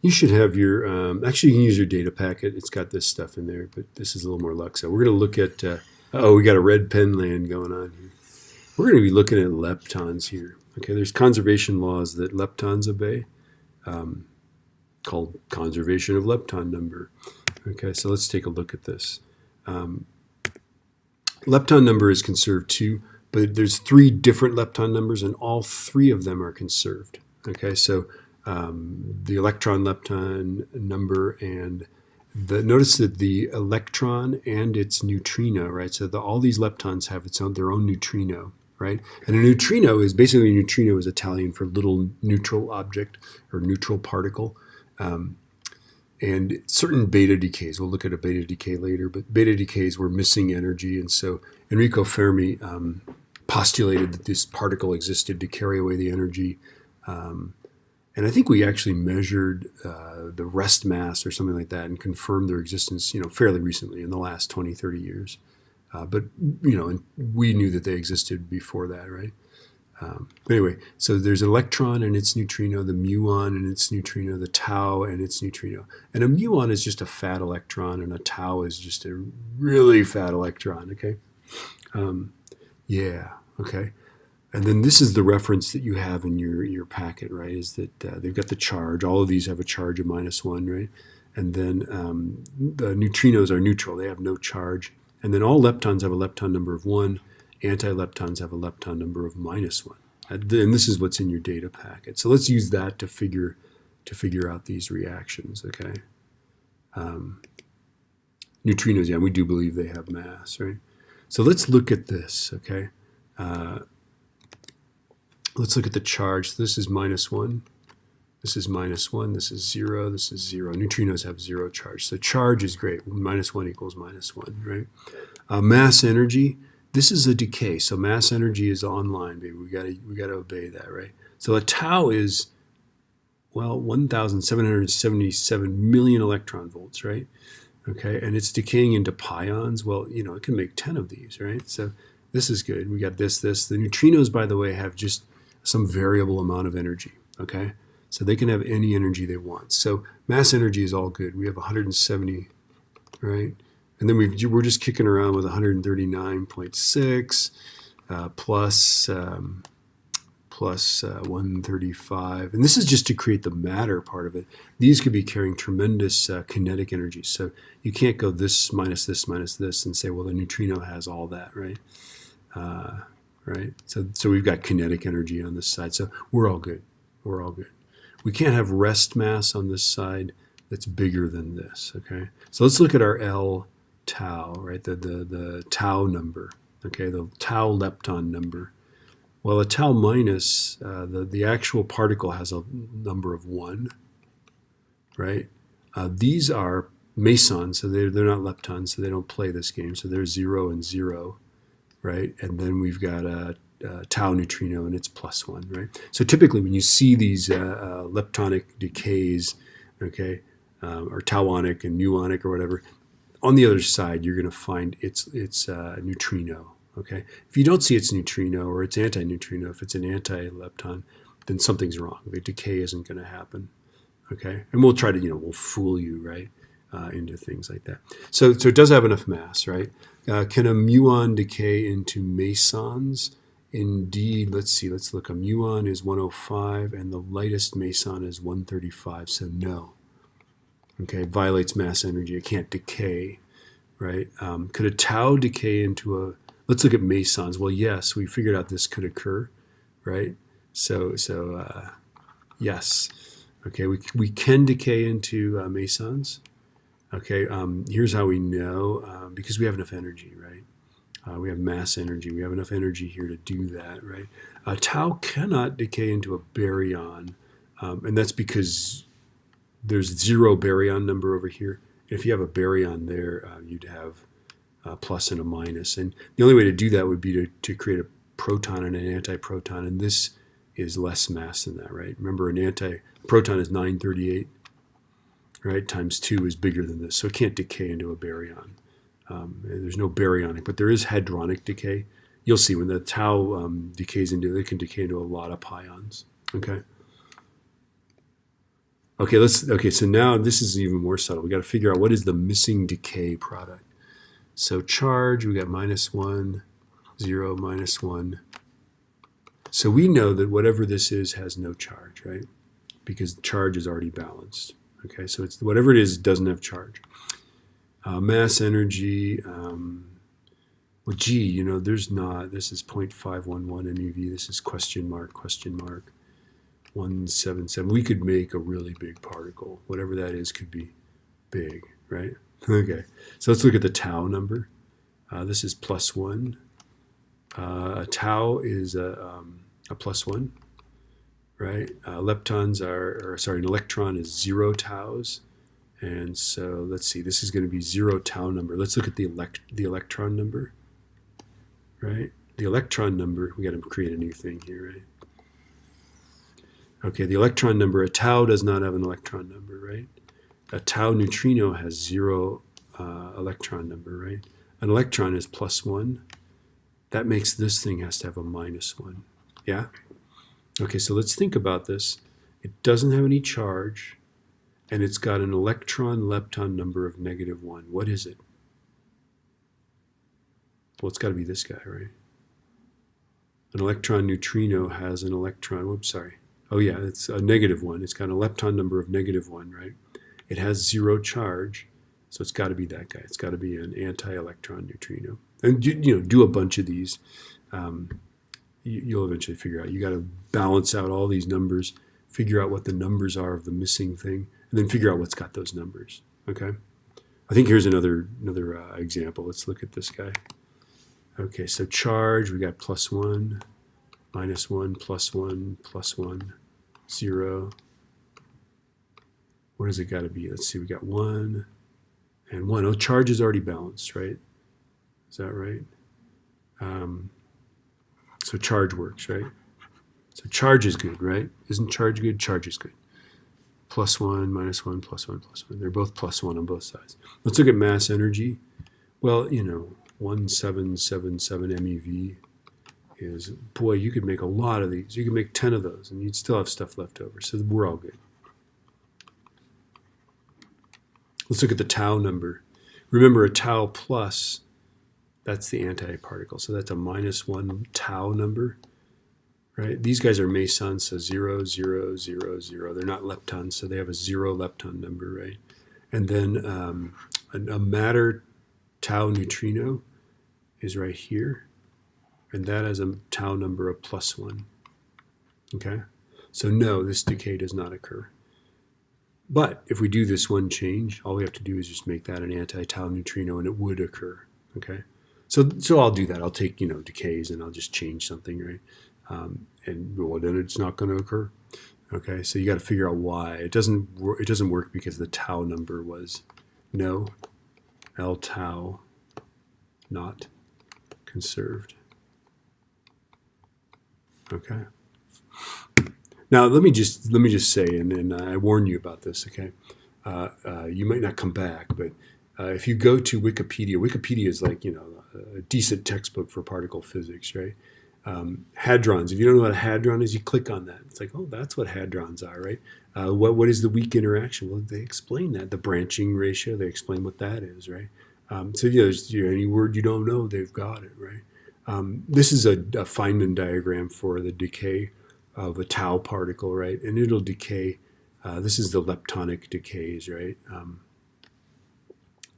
You should have your, actually you can use your data packet. It's got this stuff in there, but this is a little more luxe. So we're going to look at, oh, we got a red pen land going on here. We're going to be looking at leptons here. Okay, there's conservation laws that leptons obey, called conservation of lepton number. Okay, so let's take a look at this. Lepton number is conserved too, but there's 3 different lepton numbers, and all 3 of them are conserved. Okay, so the electron lepton number and notice that the electron and its neutrino, right? So all these leptons have their own neutrino, right? And a neutrino is basically, neutrino is Italian for little neutral object or neutral particle. And certain beta decays, we'll look at a beta decay later, but beta decays were missing energy. And so Enrico Fermi postulated that this particle existed to carry away the energy. And I think we actually measured the rest mass or something like that and confirmed their existence, fairly recently in the last 20, 30 years. But and we knew that they existed before that, right? Anyway, so there's an electron and its neutrino, the muon and its neutrino, the tau and its neutrino. And a muon is just a fat electron, and a tau is just a really fat electron, okay? Yeah, okay. And then this is the reference that you have in your packet, right, is that they've got the charge. All of these have a charge of -1, right? And then the neutrinos are neutral. They have no charge. And then all leptons have a lepton number of 1. Antileptons have a lepton number of -1. And this is what's in your data packet. So let's use that to figure out these reactions, okay? Neutrinos, yeah, we do believe they have mass, right? So let's look at this, okay? Let's look at the charge. So this is -1. This is -1. This is 0. This is 0. Neutrinos have 0 charge. So charge is great. -1 equals -1, right? Mass energy. This is a decay, so mass energy is online, baby. We gotta obey that, right? So a tau is, well, 1,777 million electron volts, right? Okay, and it's decaying into pions. Well, it can make 10 of these, right? So this is good. We got this. The neutrinos, by the way, have just some variable amount of energy, okay? So they can have any energy they want. So mass energy is all good. We have 170, right? And then we're just kicking around with 139.6 plus 135. And this is just to create the matter part of it. These could be carrying tremendous kinetic energy. So you can't go this minus this minus this and say, well, the neutrino has all that, right? Right? So we've got kinetic energy on this side. So we're all good. We're all good. We can't have rest mass on this side that's bigger than this, okay? So let's look at our L tau, right? The tau number, okay? The tau lepton number. Well, a tau minus, the actual particle has a number of 1, right? These are mesons, so they're not leptons, so they don't play this game. So they're 0 and 0, right? And then we've got a tau neutrino, and it's +1, right? So typically when you see these leptonic decays, okay, or tauonic and muonic or whatever, on the other side you're going to find its neutrino, okay? If you don't see its neutrino or its antineutrino, if it's an anti-lepton, then something's wrong. The decay isn't going to happen, okay? And we'll try to, we'll fool you, right, into things like that. So it does have enough mass, right? Can a muon decay into mesons? Indeed, let's look. A muon is 105, and the lightest meson is 135, so no. Okay, it violates mass energy. It can't decay, right? Could a tau decay into let's look at mesons. Well, yes, we figured out this could occur, right? So yes. Okay, we can decay into mesons. Okay, here's how we know, because we have enough energy, right? We have mass energy. We have enough energy here to do that, right? Tau cannot decay into a baryon, and that's because there's 0 baryon number over here. If you have a baryon there, you'd have a plus and a minus. And the only way to do that would be to create a proton and an antiproton, and this is less mass than that, right? Remember, an antiproton is 938, right? Times 2 is bigger than this, so it can't decay into a baryon. There's no baryonic, but there is hadronic decay. You'll see when the tau decays into, it can decay into a lot of pions, okay? Okay, so now this is even more subtle. We got to figure out what is the missing decay product. So charge, we got -1, 0, -1. So we know that whatever this is has no charge, right? Because charge is already balanced. Okay, so it's whatever it is doesn't have charge. Mass energy, well, gee, you know, there's not. This is 0.511 MeV. This is question mark, 177. We could make a really big particle. Whatever that is could be big, right? Okay, so let's look at the tau number. This is +1. A tau is a +1, right? Leptons are, an electron is 0 taus. And so let's see, this is going to be 0 tau number. Let's look at the electron number, right? The electron number, we got to create a new thing here, right? Okay, the electron number, a tau does not have an electron number, right? A tau neutrino has 0 electron number, right? An electron is +1. That makes this thing has to have a -1, yeah? Okay, so let's think about this. It doesn't have any charge, and it's got an electron-lepton number of -1. What is it? Well, it's got to be this guy, right? An electron neutrino has an electron, whoops, sorry. Oh yeah, it's a -1. It's got a lepton number of -1, right? It has 0 charge, so it's got to be that guy. It's got to be an anti-electron neutrino. And do a bunch of these. You'll eventually figure out. You got to balance out all these numbers, figure out what the numbers are of the missing thing, and then figure out what's got those numbers. Okay. I think here's another example. Let's look at this guy. Okay, so charge, we got +1, -1, +1, +1, 0. What does it got to be? Let's see, we got 1 and 1. Oh, charge is already balanced, right? Is that right? So charge works, right? So charge is good, right? Isn't charge good? Charge is good. +1, -1, +1, +1. They're both +1 on both sides. Let's look at mass energy. Well, 1777 MeV is, boy, you could make a lot of these. You could make 10 of those, and you'd still have stuff left over. So we're all good. Let's look at the tau number. Remember, a tau plus, that's the antiparticle. So that's a -1 tau number, right? These guys are mesons, so 0, 0, 0, 0. They're not leptons, so they have a 0 lepton number, right? And then a matter tau neutrino is right here, and that has a tau number of +1. Okay? So no, this decay does not occur. But if we do this one change, all we have to do is just make that an anti-tau neutrino, and it would occur. Okay? So I'll do that. I'll take, decays, and I'll just change something, right? And well, then it's not going to occur. Okay? So you got to figure out why. It doesn't work because the tau number was no, L tau not conserved. Okay. Now let me just say, and I warn you about this. Okay, you might not come back, but if you go to Wikipedia, Wikipedia is like a decent textbook for particle physics, right? Hadrons. If you don't know what a hadron is, you click on that. It's like, oh, that's what hadrons are, right? What is the weak interaction? Well, they explain that. The branching ratio. They explain what that is, right? So there's any word you don't know, they've got it, right? This is a Fineman diagram for the decay of a tau particle, right? And it'll decay. This is the leptonic decays, right?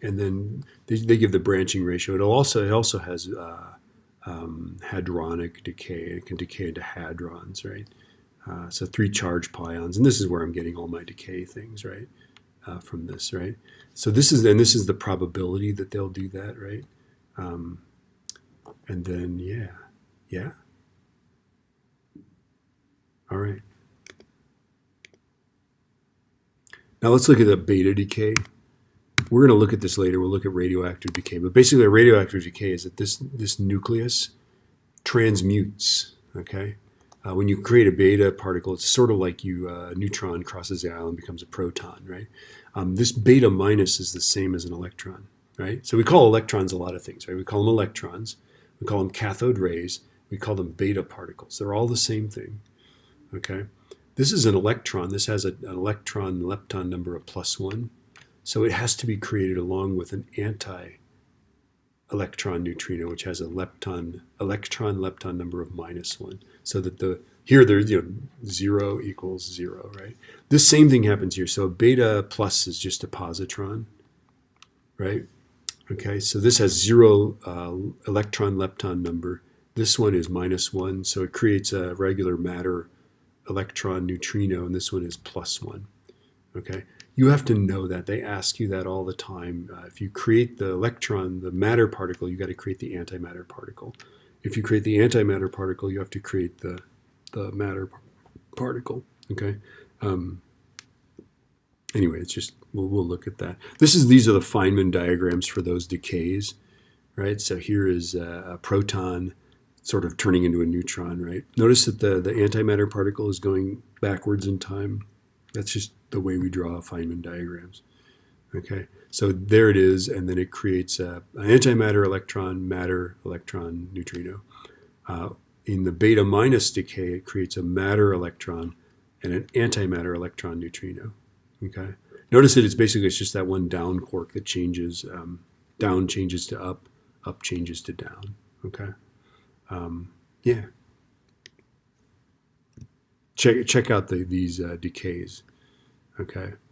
And then they give the branching ratio. It also has hadronic decay. It can decay into hadrons, right? So 3 charged pions, and this is where I'm getting all my decay things, right? From this, right? So this is the probability that they'll do that, right? And then yeah. All right. Now let's look at the beta decay. We're going to look at this later. We'll look at radioactive decay. But basically, a radioactive decay is that this nucleus transmutes. Okay. When you create a beta particle, it's sort of like a neutron crosses the aisle and becomes a proton, right? This beta minus is the same as an electron, right? So we call electrons a lot of things, right? We call them electrons. We call them cathode rays. We call them beta particles. They're all the same thing, okay? This is an electron. This has an electron lepton number of +1. So it has to be created along with an anti-electron neutrino, which has a electron lepton number of -1. So that here there's 0 equals 0, right? This same thing happens here. So a beta plus is just a positron, right? Okay, so this has 0 electron lepton number. This one is -1, so it creates a regular matter electron neutrino, and this one is +1. Okay, you have to know that. They ask you that all the time. If you create the electron, the matter particle, you got to create the antimatter particle. If you create the antimatter particle, you have to create the matter particle. Okay. Anyway, it's just we'll look at that. These are the Fineman diagrams for those decays, right? So here is a proton sort of turning into a neutron, right? Notice that the antimatter particle is going backwards in time. That's just the way we draw Fineman diagrams. Okay, so there it is, and then it creates an antimatter electron, matter electron neutrino. In the beta minus decay, it creates a matter electron and an antimatter electron neutrino. Okay, notice that it's just that one down quark that changes. Down changes to up, up changes to down. Okay. Yeah. Check out these decays. Okay.